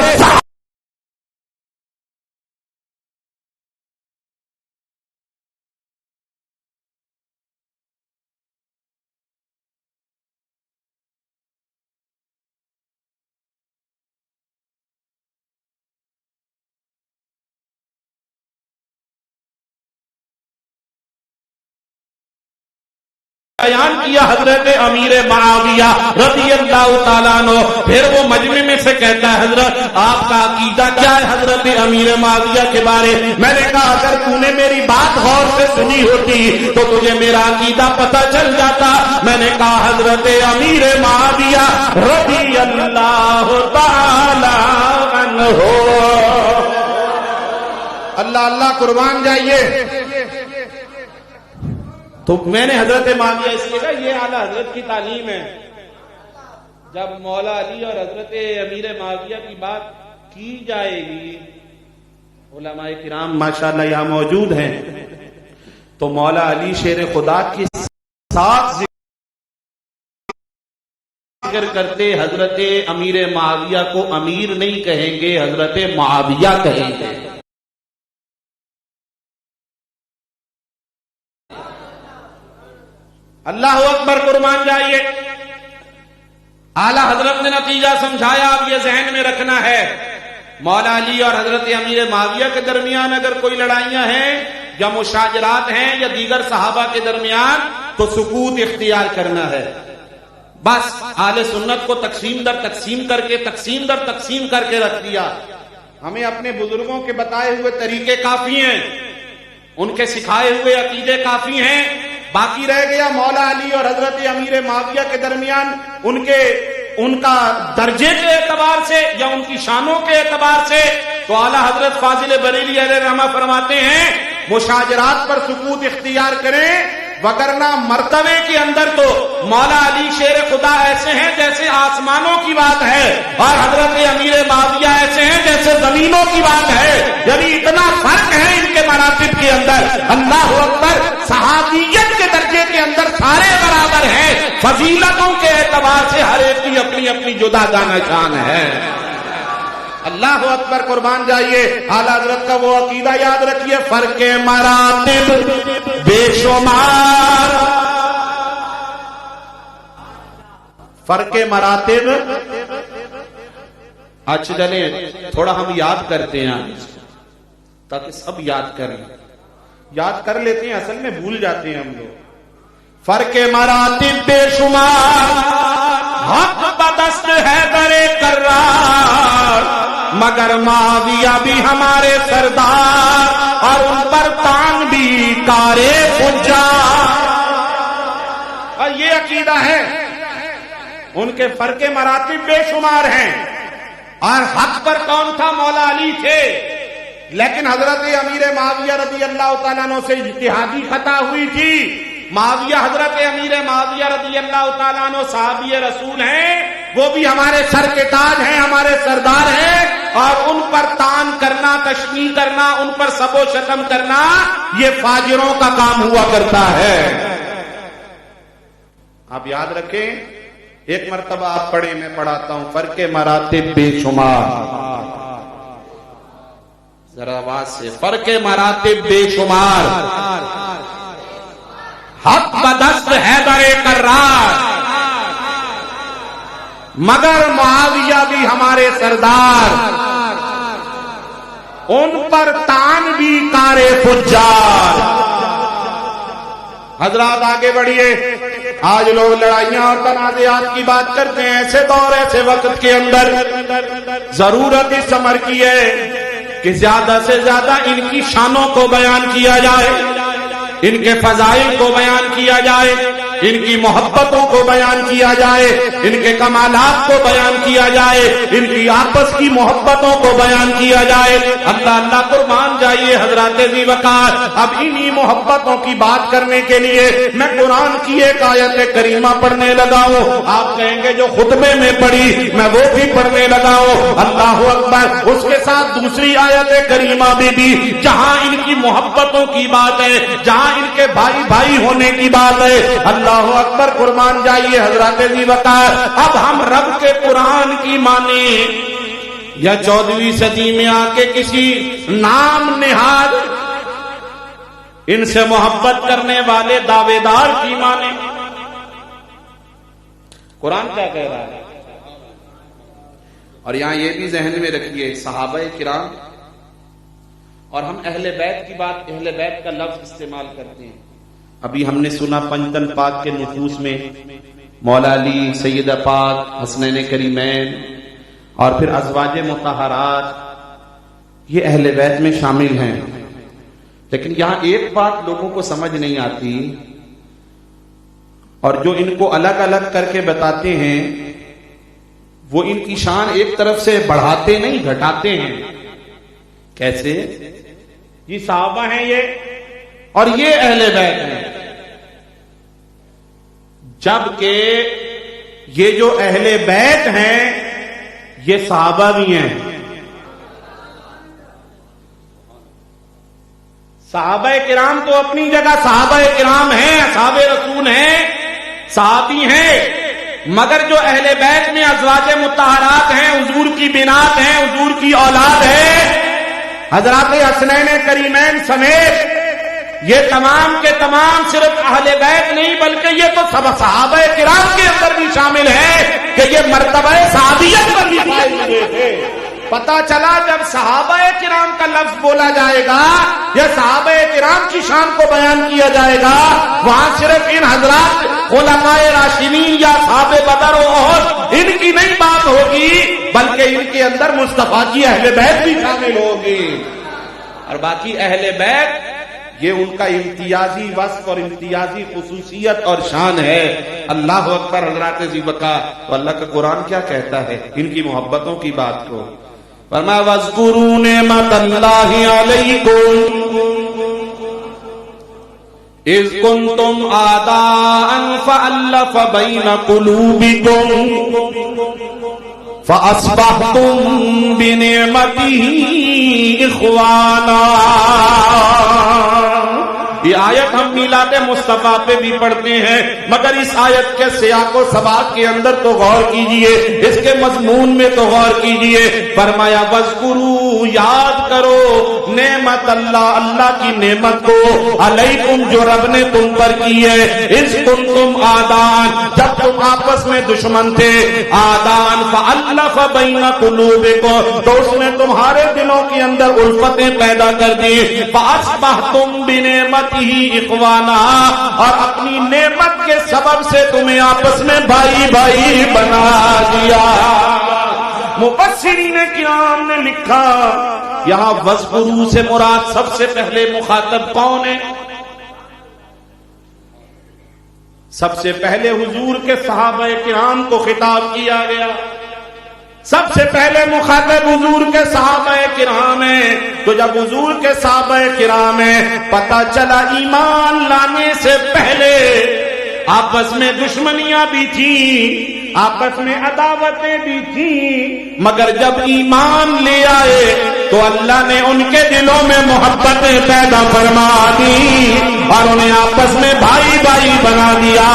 بیان کیا حضرت امیر معاویہ رضی اللہ تعالیٰ عنہ۔ پھر وہ مجمع میں سے کہتا ہے حضرت آپ کا عقیدہ کیا ہے حضرت امیر معاویہ کے بارے؟ میں نے کہا اگر تو نے میری بات غور سے سنی ہوتی تو تجھے میرا عقیدہ پتہ چل جاتا۔ میں نے کہا حضرت امیر معاویہ رضی اللہ تعالیٰ عنہ، اللہ اللہ قربان جائیے۔ تو میں نے حضرت معاویہ اس لیے کہا یہ اعلیٰ حضرت کی تعلیم ہے، جب مولا علی اور حضرت امیر معاویہ کی بات کی جائے گی، علماء کرام ماشاءاللہ یہاں موجود ہیں، تو مولا علی شیر خدا کے ساتھ ذکر کرتے حضرت امیر معاویہ کو امیر نہیں کہیں گے، حضرت معاویہ کہیں گے۔ اللہ اکبر قربان جائیے۔ اعلیٰ حضرت نے نتیجہ سمجھایا، اب یہ ذہن میں رکھنا ہے، مولا علی اور حضرت امیر معاویہ کے درمیان اگر کوئی لڑائیاں ہیں یا مشاجرات ہیں یا دیگر صحابہ کے درمیان تو سکوت اختیار کرنا ہے۔ بس اہل سنت کو تقسیم در تقسیم کر کے رکھ دیا۔ ہمیں اپنے بزرگوں کے بتائے ہوئے طریقے کافی ہیں، ان کے سکھائے ہوئے عقیدے کافی ہیں، باقی رہ گیا مولا علی اور حضرت امیر معاویہ کے درمیان ان کا درجے کے اعتبار سے یا ان کی شانوں کے اعتبار سے، تو اعلیٰ حضرت فاضل بریلی علیہ الرحمہ فرماتے ہیں مشاجرات پر سکوت اختیار کریں، وگرنہ مرتبے کے اندر تو مولا علی شیر خدا ایسے ہیں جیسے آسمانوں کی بات ہے، اور حضرت امیر معاویہ ایسے ہیں جیسے زمینوں کی بات ہے، یعنی اتنا فرق ہے ان کے مراتب کے اندر۔ اللہ اکبر، صحابیت کے درجے کے اندر سارے برابر ہیں، فضیلتوں کے اعتبار سے ہر ایک کی اپنی اپنی جدا جانا شان ہے۔ اللہ اکبر قربان جائیے۔ اعلیٰ حضرت کا وہ عقیدہ یاد رکھیے، فرق مراتب بے شمار، فرق مراتب۔ اچھا چلیں تھوڑا ہم یاد کرتے ہیں تاکہ سب یاد کریں، یاد کر لیتے ہیں، اصل میں بھول جاتے ہیں ہم لوگ۔ فرق مراتب بے شمار، حق بدست ہے درے کرار، مگر معاویہ بھی ہمارے سردار، اور ان پر تان بھی کارے فجار۔ اور یہ عقیدہ ہے، ان کے فرق مراتب بے شمار ہیں، اور حق پر کون تھا؟ مولا علی تھے، لیکن حضرت امیر معاویہ رضی اللہ تعالیٰ عنہ سے اجتہادی خطا ہوئی تھی۔ معاویہ حضرت امیر معاویہ رضی اللہ تعالیٰ عنہ صحابی رسول ہیں، وہ بھی ہمارے سر کے تاج ہیں، ہمارے سردار ہیں، اور ان پر تان کرنا، تشنیع کرنا، ان پر سب و شتم کرنا، یہ فاجروں کا کام ہوا کرتا ہے۔ آپ یاد رکھیں، ایک مرتبہ آپ پڑھیں، میں پڑھاتا ہوں، فرق مراتب بے شمار، ذرا آواز سے، فرق مراتب بے شمار، حق بدست حیدر کرار، مگر معاویہ بھی ہمارے سردار، ان پر تان بھی کارے فجار۔ حضرات آگے بڑھیے، آج لوگ لڑائیاں اور تنازعات کی بات کرتے ہیں، ایسے دور ایسے وقت کے اندر ضرورت اس امر کی ہے کہ زیادہ سے زیادہ ان کی شانوں کو بیان کیا جائے، ان کے فضائل کو بیان کیا جائے، ان کی محبتوں کو بیان کیا جائے، ان کے کمالات کو بیان کیا جائے، ان کی آپس کی محبتوں کو بیان کیا جائے۔ اللہ اللہ قربان جائیے حضرات ذی وقار، اب انہی محبتوں کی بات کرنے کے لیے میں قرآن کی ایک آیت کریمہ پڑھنے لگا ہوں۔ آپ کہیں گے جو خطبے میں پڑھی میں وہ بھی پڑھنے لگا ہوں، اللہ اکبر۔ اس کے ساتھ دوسری آیت کریمہ بھی جہاں ان کی محبتوں کی بات ہے، جہاں ان کے بھائی بھائی ہونے کی بات ہے، اللہ اکبر قربان جائیے حضرات ذی وقار۔ اب ہم رب کے قرآن کی مانیں یا 14ویں صدی میں آ کے کسی نام نہاد ان سے محبت کرنے والے دعوے دار کی مانیں، قرآن کیا کہہ رہا ہے؟ اور یہاں یہ بھی ذہن میں رکھیے، صحابہ کرام، اور ہم اہل بیت کی بات، اہل بیت کا لفظ استعمال کرتے ہیں۔ ابھی ہم نے سنا پنجتن پاک کے نفوس میں مولا علی، سیدہ پاک، حسنین کریمین، اور پھر ازواج مطہرات، یہ اہل بیت میں شامل ہیں۔ لیکن یہاں ایک بات لوگوں کو سمجھ نہیں آتی، اور جو ان کو الگ الگ کر کے بتاتے ہیں، وہ ان کی شان ایک طرف سے بڑھاتے نہیں، گھٹاتے ہیں۔ کیسے؟ یہ صحابہ ہیں یہ، اور یہ اہل بیت ہیں، جبکہ یہ جو اہل بیت ہیں یہ صحابہ بھی ہیں۔ صحابہ کرام تو اپنی جگہ صحابہ کرام ہیں، اصحاب رسول ہیں، صحابی ہیں، مگر جو اہل بیت میں ازواج مطہرات ہیں، حضور کی بنات ہیں، حضور کی اولاد ہے، حضرات حسنین کریمین سمیت، یہ تمام کے تمام صرف اہل بیت نہیں بلکہ یہ تو سب صحابہ کرام کے اندر بھی شامل ہے کہ یہ مرتبہ صحابیت پر بھی فائز ہوئے تھے۔ پتہ چلا جب صحابہ کرام کا لفظ بولا جائے گا یا صحابہ کرام کی شان کو بیان کیا جائے گا، وہاں صرف ان حضرات خلفائے راشدین یا صحابہ بدر و احد ان کی نہیں بات ہوگی، بلکہ ان کے اندر مصطفیٰ کی اہل بیت بھی شامل ہوگی۔ اور باقی اہل بیت یہ ان کا امتیازی وصف اور امتیازی خصوصیت اور شان ہے۔ اللہ اکبر حضرات ذی وقار۔ تو اللہ کا قرآن کیا کہتا ہے ان کی محبتوں کی بات کو؟ فرمایا وَاذْكُرُوا نِعْمَتَ اللَّهِ عَلَيْكُمْ إِذْ كُنْتُمْ أَعْدَاءً فَأَلَّفَ بَيْنَ قُلُوبِكُمْ فَأَصْبَحْتُمْ بِنِعْمَتِهِ إِخْوَانًا۔ یہ آیت ہم میلاد مصطفیٰ پہ بھی پڑھتے ہیں، مگر اس آیت کے سیاق و سباق کے اندر تو غور کیجئے، اس کے مضمون میں تو غور کیجئے۔ فرمایا وَاذْكُرُوا، یاد کرو، نعمت اللہ کی نعمت کو، علیکم، جو رب نے تم پر کی ہے، اذ کنتم اعداء، جب تم آپس میں دشمن تھے، اعداء فألف بین قلوبکم، تو اس نے تمہارے دلوں کے اندر الفتیں پیدا کر دی، فاصبحتم بنعمتہ اخوانا، اور اپنی نعمت کے سبب سے تمہیں آپس میں بھائی بھائی بنا دیا۔ مفسرین کرام نے لکھا یہاں وَاذْكُرُوا سے مراد سب سے پہلے مخاطب کون ہے؟ سب سے پہلے حضور کے صحابہ کرام کو خطاب کیا گیا، سب سے پہلے مخاطب حضور کے صحابہ کرام ہیں۔ تو جب حضور کے صحابہ کرام ہیں، پتہ چلا ایمان لانے سے پہلے آپس میں دشمنیاں بھی تھیں، آپس میں عداوتیں بھی تھیں، مگر جب ایمان لے آئے تو اللہ نے ان کے دلوں میں محبتیں پیدا فرما دی اور انہیں آپس میں بھائی بھائی بنا دیا۔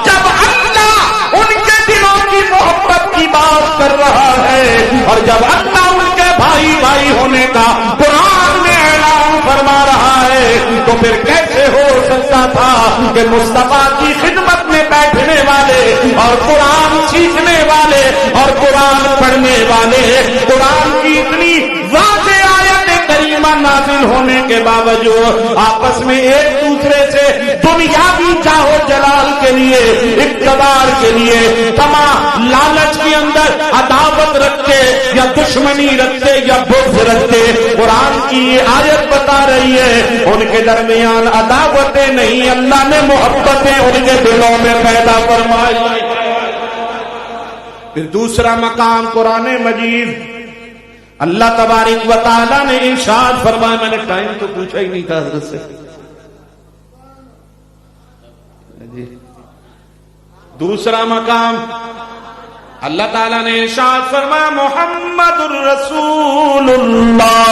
جب اللہ ان کے دلوں کی محبت کی بات کر رہا ہے اور جب اللہ ان کے بھائی بھائی ہونے کا قرآن میں اعلان فرما رہا ہے تو پھر کیسے ہو سکتا تھا کہ مصطفیٰ کی خدمت میں بیٹھنے والے اور قرآن سیکھنے والے اور قرآن پڑھنے والے، قرآن کی اتنی واضح آیت کریمہ نازل ہونے کے باوجود آپس میں ایک دوسرے سے دنیاوی چاہو جلال کے لیے، اقتدار کے لیے، تمام لالچ کے اندر عداوت رکھتے یا دشمنی رکھتے یا بغض رکھتے، قرآن کی یہ آیت بتا رہی ہے ان کے درمیان عداوتیں نہیں، اللہ نے محبتیں ان کے دلوں میں پیدا فرمائی۔ پھر دوسرا مقام قرآن مجید اللہ تبارک و تعالیٰ نے ارشاد فرمایا، میں نے ٹائم تو پوچھا ہی نہیں تھا حضرت سے جی۔ دوسرا مقام اللہ تعالیٰ نے ارشاد فرمایا محمد الرسول اللہ،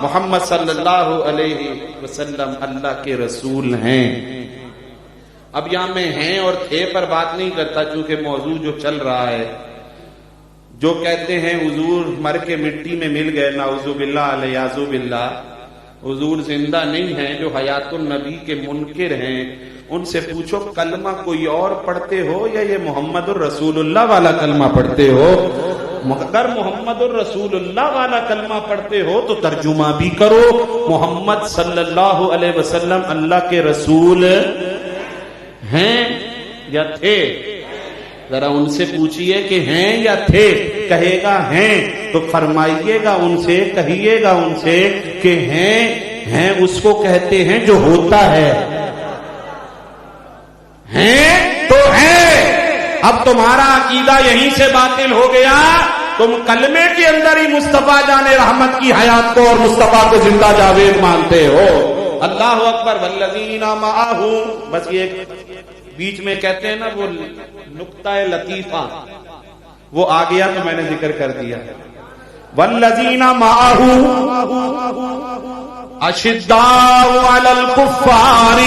محمد صلی اللہ علیہ وسلم اللہ کے رسول ہیں۔ اب یہاں میں ہیں اور تھے پر بات نہیں کرتا، چونکہ موضوع جو چل رہا ہے، جو کہتے ہیں حضور مر کے مٹی میں مل گئے، نعوذ باللہ الیاذ باللہ، حضور زندہ نہیں ہیں، جو حیات النبی کے منکر ہیں، ان سے پوچھو کلمہ کوئی اور پڑھتے ہو یا یہ محمد الرسول اللہ والا کلمہ پڑھتے ہو؟ اگر محمد الرسول اللہ والا کلمہ پڑھتے ہو تو ترجمہ بھی کرو، محمد صلی اللہ علیہ وسلم اللہ کے رسول ہیں یا تھے؟ ذرا ان سے پوچھئے کہ ہیں یا تھے، کہے گا ہیں تو فرمائیے گا ان سے، کہیے گا ان سے کہ ہیں اس کو کہتے ہیں جو ہوتا ہے، ہیں تو ہیں۔ اب تمہارا عقیدہ یہیں سے باطل ہو گیا، تم کلمے کے اندر ہی مصطفیٰ جان رحمت کی حیات کو اور مصطفیٰ کو زندہ جاوید مانتے ہو۔ اللہ اکبر والذین معہ، بس یہ بیچ میں کہتے ہیں نا وہ نقطہ لطیفہ، وہ آ گیا تو میں نے ذکر کر دیا۔ والذین معہ اشداء علی الکفار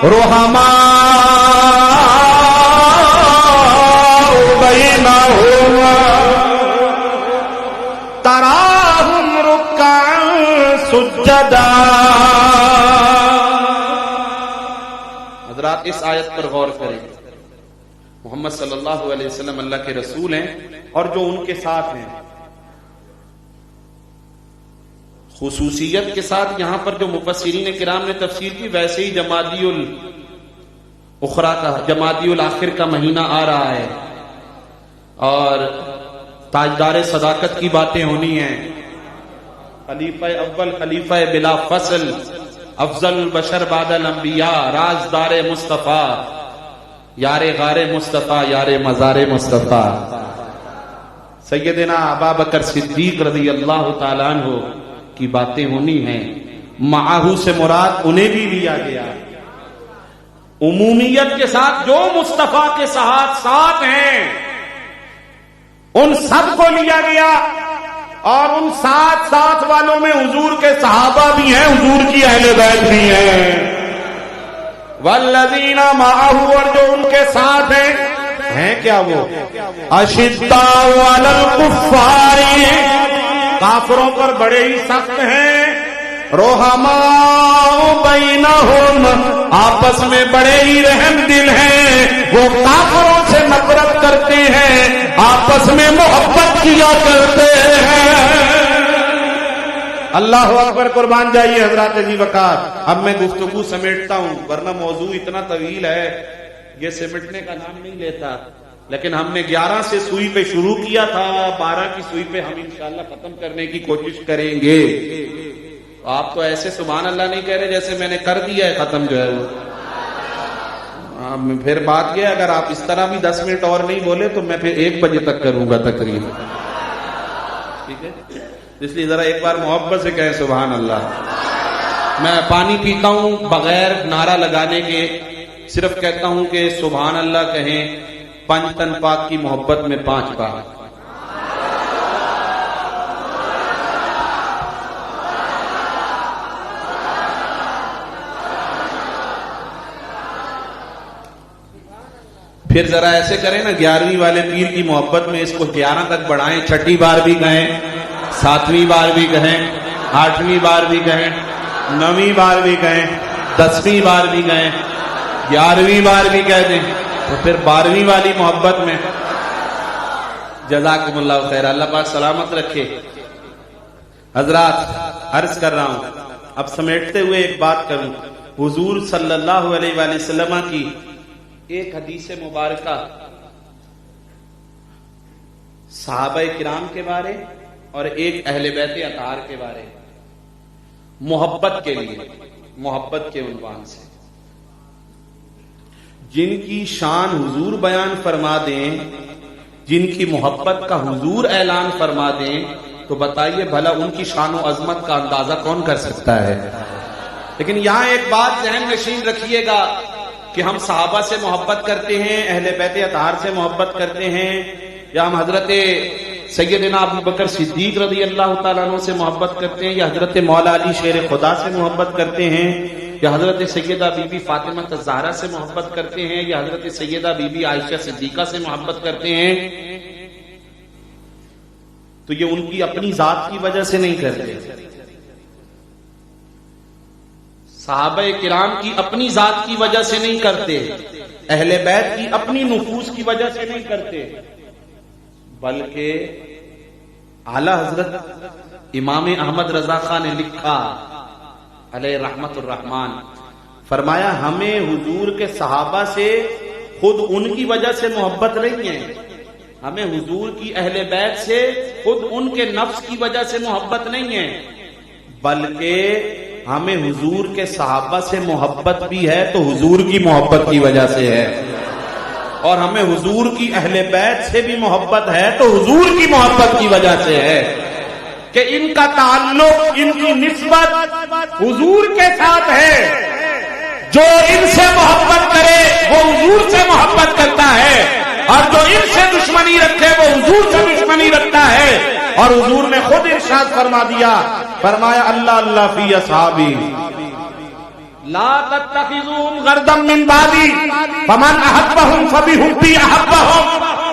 رحماء بینہم تراہم رکعا سجدا۔ حضرات اس آیت پر غور کریں، محمد صلی اللہ علیہ وسلم اللہ کے رسول ہیں اور جو ان کے ساتھ ہیں، خصوصیت کے ساتھ یہاں پر جو مفسرین کرام نے تفسیر کی، ویسے ہی جمادی الاخرى کا، جمادی الاخر کا مہینہ آ رہا ہے اور تاجدار صداقت کی باتیں ہونی ہیں، خلیفہ اول، خلیفہ بلا فصل، افضل البشر بعد الانبیاء، رازدار مصطفیٰ، یار غار مصطفیٰ، یار مزار مصطفیٰ، سیدنا ابا بکر صدیق رضی اللہ تعالیٰ عنہ کی باتیں ہونی ہیں۔ معاہو سے مراد انہیں بھی لیا گیا، عمومیت کے ساتھ جو مصطفیٰ کے ساتھ ہیں ان سب کو لیا گیا، اور ان ساتھ والوں میں حضور کے صحابہ بھی ہیں، حضور کی اہل بیت بھی ہیں۔ والذین معہ، اور جو ان کے ساتھ ہیں کیا وہ اشداء علی الکفار، کافروں پر بڑے ہی سخت ہیں، رحماء بینہم، آپس میں بڑے ہی رحم دل ہیں، وہ کافروں سے نفرت کرتے ہیں، آپس میں محبت کیا کرتے ہیں۔ اللہ اکبر، قربان جائیے حضرات عزیز وقار۔ اب میں گفتگو سمیٹتا ہوں ورنہ موضوع اتنا طویل ہے یہ سمیٹنے کا نام نہیں لیتا، لیکن ہم نے 11 سے سوئی پہ شروع کیا تھا، 12 کی سوئی پہ ہم انشاءاللہ ختم کرنے کی کوشش کریں گے۔ آپ تو ایسے سبحان اللہ نہیں کہہ رہے جیسے میں نے کر دیا ہے ختم جو ہے وہ۔ پھر بات یہ، اگر آپ اس طرح بھی 10 منٹ اور نہیں بولے تو میں پھر 1 بجے تک کروں گا تقریر، ٹھیک ہے؟ اس لیے ذرا ایک بار محبت سے کہیں سبحان اللہ۔ میں پانی پیتا ہوں بغیر نعرہ لگانے کے، صرف کہتا ہوں کہ سبحان اللہ کہیں، پنج تن پاک کی محبت میں 5 بار۔ پھر ذرا ایسے کریں نا، 11ویں والے پیر کی محبت میں اس کو 11 تک بڑھائیں، 6ٹھی بار بھی کہیں، 7ویں بار بھی کہیں، 8ویں بار بھی کہیں، 9ویں بار بھی کہیں، 10ویں بار بھی کہیں، 11ویں بار بھی کہہ دیں، تو پھر 12ویں والی محبت میں۔ جزاکم اللہ خیر، اللہ پاک سلامت رکھے۔ حضرات عرض کر رہا ہوں، اب سمیٹتے ہوئے ایک بات کروں، حضور صلی اللہ علیہ وآلہ وسلم کی ایک حدیث مبارکہ صحابہ کرام کے بارے اور ایک اہل بیت اطہار کے بارے، محبت کے لیے، محبت کے عنوان سے جن کی شان حضور بیان فرما دیں، جن کی محبت کا حضور اعلان فرما دیں، تو بتائیے بھلا ان کی شان و عظمت کا اندازہ کون کر سکتا ہے؟ لیکن یہاں ایک بات ذہن نشین رکھیے گا کہ ہم صحابہ سے محبت کرتے ہیں، اہل بیت اطہار سے محبت کرتے ہیں، یا ہم حضرت سیدنا ابو بکر صدیق رضی اللہ تعالیٰ عنہ سے محبت کرتے ہیں، یا حضرت مولا علی شیر خدا سے محبت کرتے ہیں، یا حضرت سیدہ بی بی فاطمہ الزہرا سے محبت کرتے ہیں، یا حضرت سیدہ بی بی عائشہ صدیقہ سے محبت کرتے ہیں، تو یہ ان کی اپنی ذات کی وجہ سے نہیں کرتے، صحابہ کرام کی اپنی ذات کی وجہ سے نہیں کرتے، اہل بیت کی اپنی نفوس کی وجہ سے نہیں کرتے، بلکہ اعلی حضرت امام احمد رضا خان نے لکھا علیہ رحمت الرحمن، فرمایا ہمیں حضور کے صحابہ سے خود ان کی وجہ سے محبت نہیں ہے، ہمیں حضور کی اہل بیت سے خود ان کے نفس کی وجہ سے محبت نہیں ہے، بلکہ ہمیں حضور کے صحابہ سے محبت بھی ہے تو حضور کی محبت کی وجہ سے ہے، اور ہمیں حضور کی اہل بیت سے بھی محبت ہے تو حضور کی محبت کی وجہ سے ہے، کہ ان کا تعلق، ان کی نسبت حضور کے ساتھ ہے، جو ان سے محبت کرے وہ حضور سے محبت کرتا ہے، اور جو ان سے دشمنی رکھے وہ حضور سے دشمنی رکھتا ہے، اور حضور نے خود ارشاد فرما دیا، فرمایا اللہ اللہ فی اصحابی لا تتخذوهم غردا من بعدی فمن احبهم فبحبی احبهم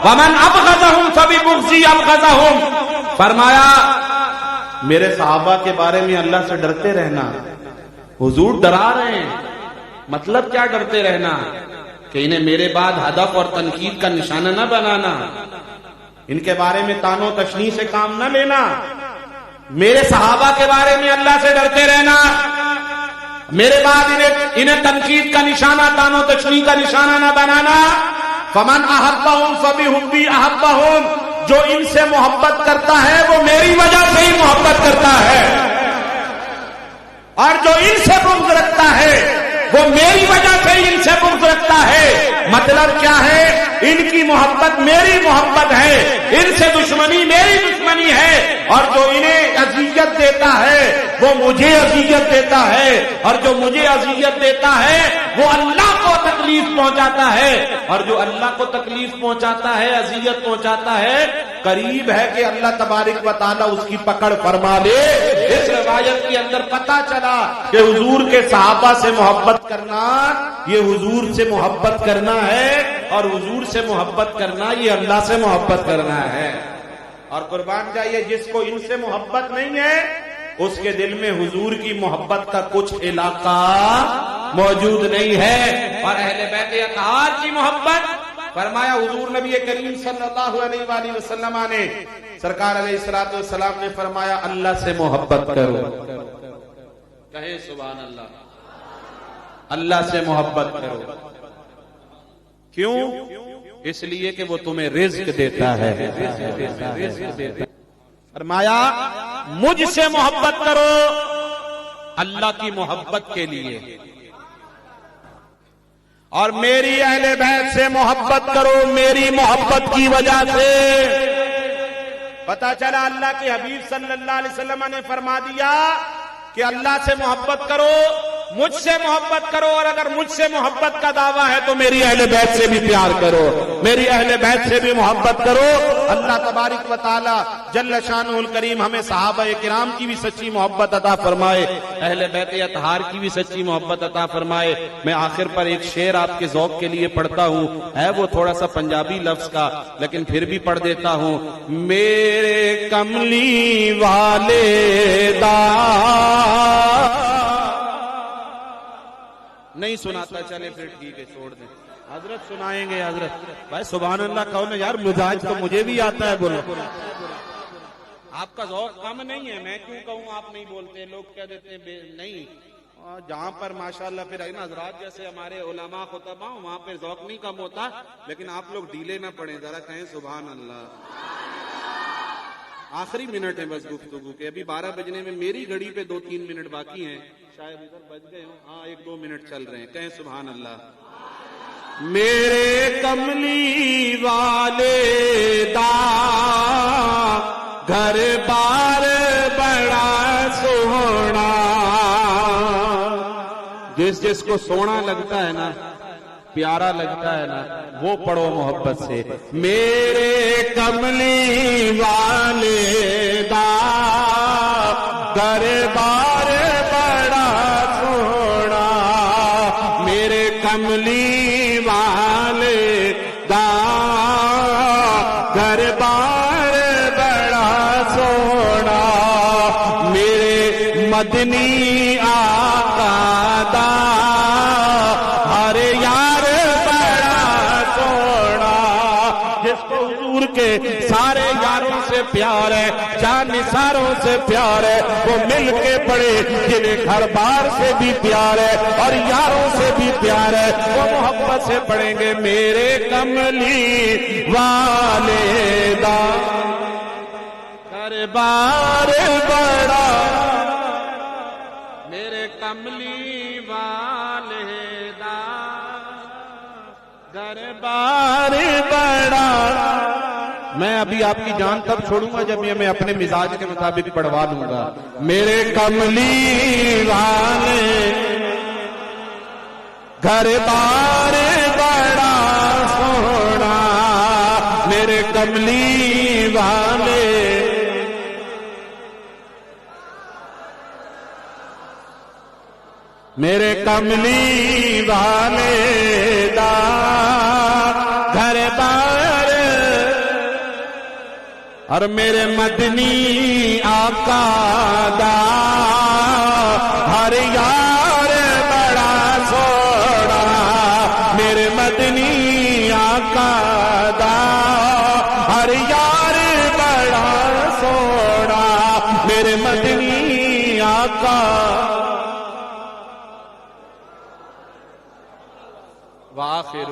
ومن ابغضهم فببغضی ابغضهم، فرمایا میرے صحابہ کے بارے میں اللہ سے ڈرتے رہنا۔ حضور ڈرا رہے ہیں، مطلب کیا ڈرتے رہنا؟ کہ انہیں میرے بعد ہدف اور تنقید کا نشانہ نہ بنانا، ان کے بارے میں تان و تشنیع سے کام نہ لینا، میرے صحابہ کے بارے میں اللہ سے ڈرتے رہنا، میرے بعد انہیں تنقید کا نشانہ، تان و تشنیع کا نشانہ نہ بنانا۔ فمن احبہم فبحبی احبہم، جو ان سے محبت کرتا ہے وہ میری وجہ سے ہی محبت کرتا ہے، اور جو ان سے بغض رکھتا ہے وہ میری وجہ سے ہی ان سے بغض رکھتا ہے۔ مطلب کیا ہے؟ ان کی محبت میری محبت ہے، ان سے دشمنی میری دشمنی ہے، اور جو انہیں اذیت دیتا ہے وہ مجھے اذیت دیتا ہے، اور جو مجھے اذیت دیتا ہے وہ اللہ کو تکلیف پہنچاتا ہے، اور جو اللہ کو تکلیف پہنچاتا ہے، اذیت پہنچاتا ہے، قریب ہے کہ اللہ تبارک و تعالیٰ اس کی پکڑ فرما لے۔ اس روایت کے اندر پتہ چلا کہ حضور کے صحابہ سے محبت کرنا یہ حضور سے محبت کرنا ہے، اور حضور سے محبت کرنا یہ اللہ سے محبت کرنا ہے۔ اور قربان جائیے جس کو ان سے محبت نہیں ہے اس کے دل میں حضور کی محبت کا کچھ علاقہ موجود نہیں ہے۔ اور اہل بیت اطہار کی محبت، فرمایا حضور نبی کریم صلی اللہ علیہ وآلہ وسلم نے، سرکار علیہ الصلوۃ والسلام نے فرمایا اللہ سے محبت کرو، کہے سبحان اللہ، اللہ سے محبت کرو۔ کیوں؟ اس لیے کہ وہ تمہیں رزق دیتا ہے۔ فرمایا مجھ سے محبت کرو اللہ کی محبت کے لیے، اور میری اہل بیت سے محبت کرو میری محبت کی وجہ سے۔ پتہ چلا اللہ کے حبیب صلی اللہ علیہ وسلم نے فرما دیا کہ اللہ سے محبت کرو، مجھ سے محبت کرو، اور اگر مجھ سے محبت کا دعویٰ ہے تو میری اہل بیت سے بھی پیار کرو، میری اہل بیت سے بھی محبت کرو۔ اللہ تبارک و تعالی جل شانہ الکریم ہمیں صحابہ کرام کی بھی سچی محبت عطا فرمائے، اہل بیت اطہار کی بھی سچی محبت عطا فرمائے۔ میں آخر پر ایک شعر آپ کے ذوق کے لیے پڑھتا ہوں، ہے وہ تھوڑا سا پنجابی لفظ کا لیکن پھر بھی پڑھ دیتا ہوں۔ میرے کملی والے دا نہیں سناتا، چلے پھر ٹھیک ہے چھوڑ دیں، حضرت سنائیں گے۔ حضرت بھائی سبحان اللہ کہو نا یار، مزاج تو مجھے بھی آتا ہے بولو۔ آپ کا ذوق کم نہیں ہے، میں کیوں کہوں آپ نہیں بولتے، لوگ کہہ دیتے ہیں نہیں، جہاں پر ماشاءاللہ پھر حضرات جیسے ہمارے علماء خطباء وہاں پہ ذوق نہیں کم ہوتا، لیکن آپ لوگ ڈھیلے نہ پڑیں، ذرا کہیں سبحان اللہ۔ آخری منٹ ہے بس گفتگو کے، ابھی 12 بجنے میں میری گھڑی پہ 2-3 منٹ باقی ہیں، شاید ادھر بج گئے ہوں، ہاں 1-2 منٹ چل رہے ہیں، کہیں سبحان اللہ۔ میرے کملی والے دا گھر بار بڑا سونا، جس کو سونا لگتا ہے نا، پیارا لگتا ہے نا، وہ پڑھو محبت سے۔ میرے کملی والے دا گھر بار بڑا سونا، میرے کملی والے دا گھر بار بڑا سونا، میرے مدنی آقا دا ہر یار بڑا سونا، جس کو حضور کے سارے یاروں سے پیار ہے، جان نثاروں سے پیار ہے، وہ مل کے پڑھے، جنہیں گھر بار سے بھی پیار ہے اور یاروں سے بھی پیار ہے، وہ محبت سے پڑھیں گے۔ میرے کملی والے دا گھر بار بڑا، میرے کملی والے دا گھر بار بڑا۔ میں ابھی آپ کی جان تب چھوڑوں گا جب یہ میں اپنے مزاج کے مطابق پڑھوا دوں گا۔ میرے کملی والے گھر بار بڑا سونا، میرے کملی والے میرے کملی والے دا گھر بار، اور میرے مدنی آقا دا ہر یار بڑا سونا، میرے مدنی آقا دا ہر یار بڑا سونا، میرے مدنی آقا۔ وآخر